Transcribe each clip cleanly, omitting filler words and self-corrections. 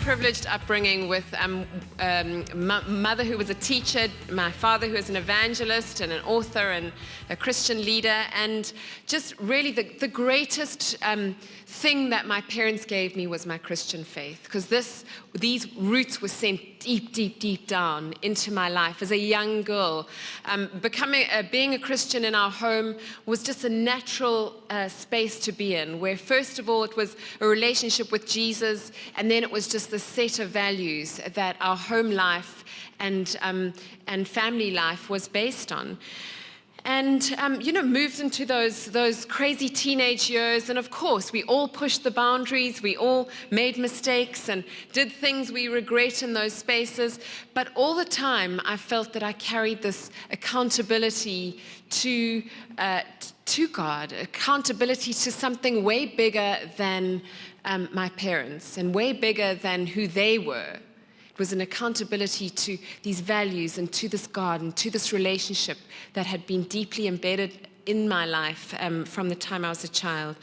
privileged upbringing with my mother who was a teacher, my father who was an evangelist and an author and a Christian leader, and just really the greatest thing that my parents gave me was my Christian faith, because these roots were sent deep, deep, deep down into my life as a young girl. Being a Christian in our home was just a natural space to be in, where first of all it was a relationship with Jesus, and then it was just the set of values that our home life and family life was based on. And, moved into those crazy teenage years. And of course, we all pushed the boundaries. We all made mistakes and did things we regret in those spaces. But all the time, I felt that I carried this accountability to God, accountability to something way bigger than my parents and way bigger than who they were. It was an accountability to these values and to this God and to this relationship that had been deeply embedded in my life from the time I was a child.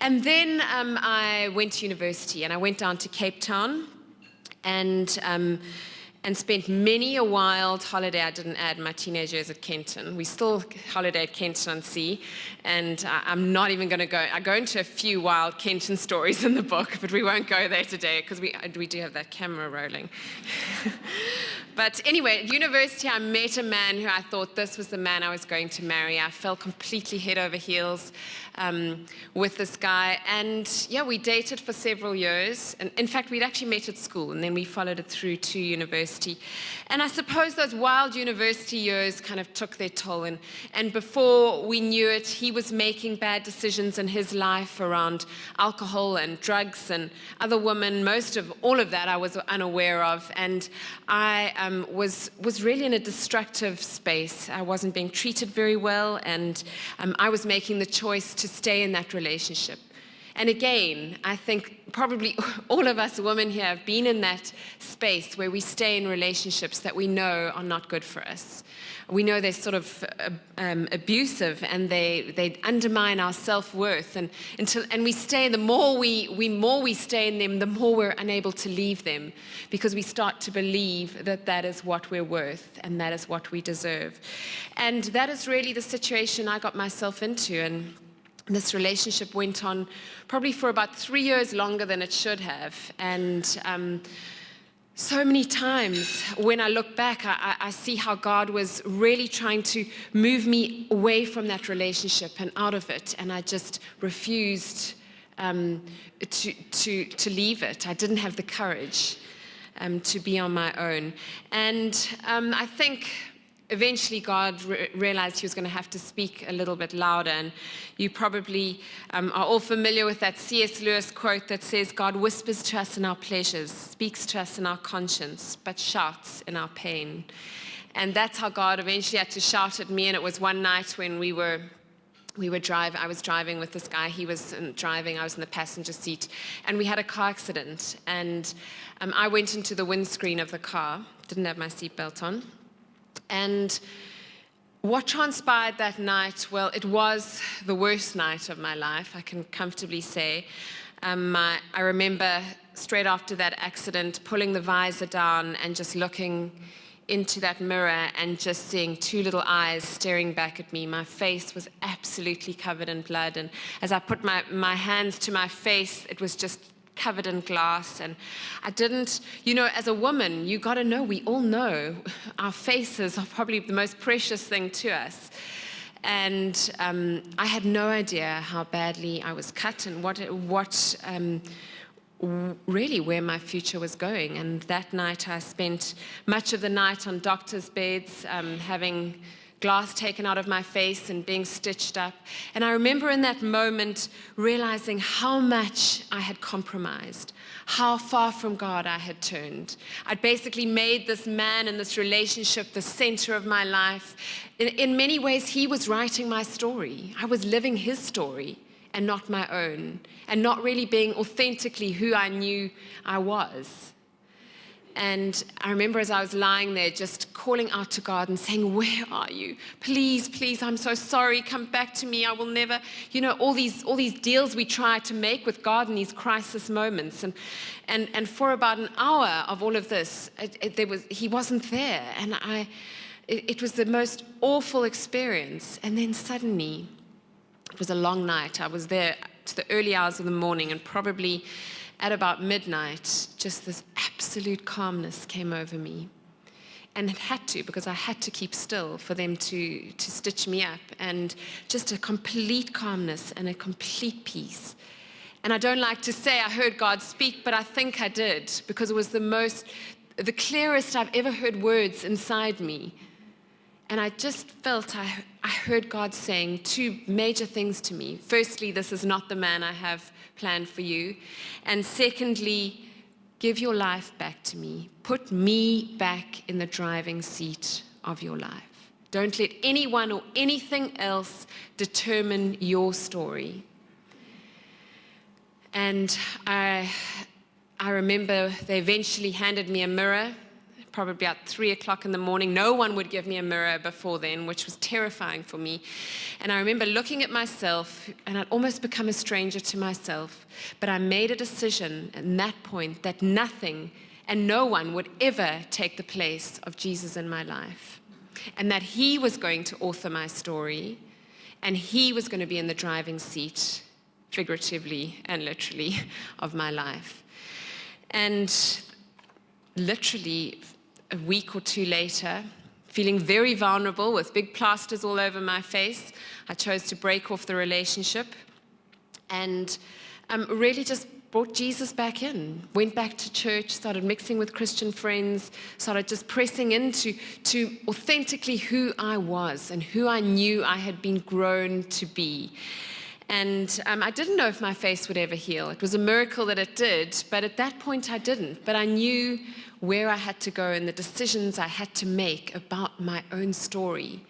And then I went to university, and I went down to Cape Town and spent many a wild holiday. I didn't add my teenage years at Kenton. We still holiday at Kenton on Sea, and I'm not even going to go. I go into a few wild Kenton stories in the book, but we won't go there today because we do have that camera rolling. But anyway, at university, I met a man who I thought this was the man I was going to marry. I fell completely head over heels with this guy. And yeah, we dated for several years. And in fact, we'd actually met at school, and then we followed it through to university. And I suppose those wild university years kind of took their toll. And before we knew it, he was making bad decisions in his life around alcohol and drugs and other women. Most of all of that I was unaware of. And I was really in a destructive space. I wasn't being treated very well, and I was making the choice to stay in that relationship. And again, I think probably all of us women here have been in that space where we stay in relationships that we know are not good for us. We know they're sort of abusive, and they undermine our self-worth. And we stay. The more we stay in them, the more we're unable to leave them, because we start to believe that is what we're worth and that is what we deserve. And that is really the situation I got myself into. And this relationship went on probably for about 3 years longer than it should have. And so many times when I look back, I see how God was really trying to move me away from that relationship and out of it. And I just refused to leave it. I didn't have the courage to be on my own. And I think eventually God realized he was going to have to speak a little bit louder. And you probably are all familiar with that C.S. Lewis quote that says, "God whispers to us in our pleasures, speaks to us in our conscience, but shouts in our pain." And that's how God eventually had to shout at me. And it was one night when I was driving with this guy. He was driving, I was in the passenger seat, and we had a car accident. And I went into the windscreen of the car, didn't have my seatbelt on. And what transpired that night, well, it was the worst night of my life, I can comfortably say. I remember straight after that accident pulling the visor down and just looking into that mirror and just seeing two little eyes staring back at me. My face was absolutely covered in blood. And as I put my hands to my face, it was just covered in glass. And I didn't, as a woman, you got to know, we all know our faces are probably the most precious thing to us. And I had no idea how badly I was cut and really where my future was going. And that night I spent much of the night on doctor's beds, having glass taken out of my face and being stitched up. And I remember in that moment realizing how much I had compromised, how far from God I had turned. I'd basically made this man and this relationship the center of my life. In many ways, he was writing my story. I was living his story and not my own, and not really being authentically who I knew I was. And I remember as I was lying there just calling out to God and saying, where are you? Please, please, I'm so sorry. Come back to me. I will never, all these deals we try to make with God in these crisis moments. And for about an hour of all of this, he wasn't there. And it was the most awful experience. And then suddenly, it was a long night. I was there to the early hours of the morning, and probably at about midnight, just this absolute calmness came over me. And it had to, because I had to keep still for them to stitch me up. And just a complete calmness and a complete peace. And I don't like to say I heard God speak, but I think I did, because it was the clearest I've ever heard words inside me. And I just felt I heard God saying two major things to me. Firstly, this is not the man I have planned for you. And secondly, give your life back to me. Put me back in the driving seat of your life. Don't let anyone or anything else determine your story. And I remember they eventually handed me a mirror, probably about 3 o'clock in the morning. No one would give me a mirror before then, which was terrifying for me. And I remember looking at myself, and I'd almost become a stranger to myself. But I made a decision at that point that nothing and no one would ever take the place of Jesus in my life. And that he was going to author my story, and he was going to be in the driving seat, figuratively and literally, of my life. And literally a week or two later, feeling very vulnerable with big plasters all over my face, I chose to break off the relationship and really just brought Jesus back in, went back to church, started mixing with Christian friends, started just pressing into authentically who I was and who I knew I had been grown to be. And I didn't know if my face would ever heal. It was a miracle that it did, but at that point I didn't. But I knew where I had to go and the decisions I had to make about my own story.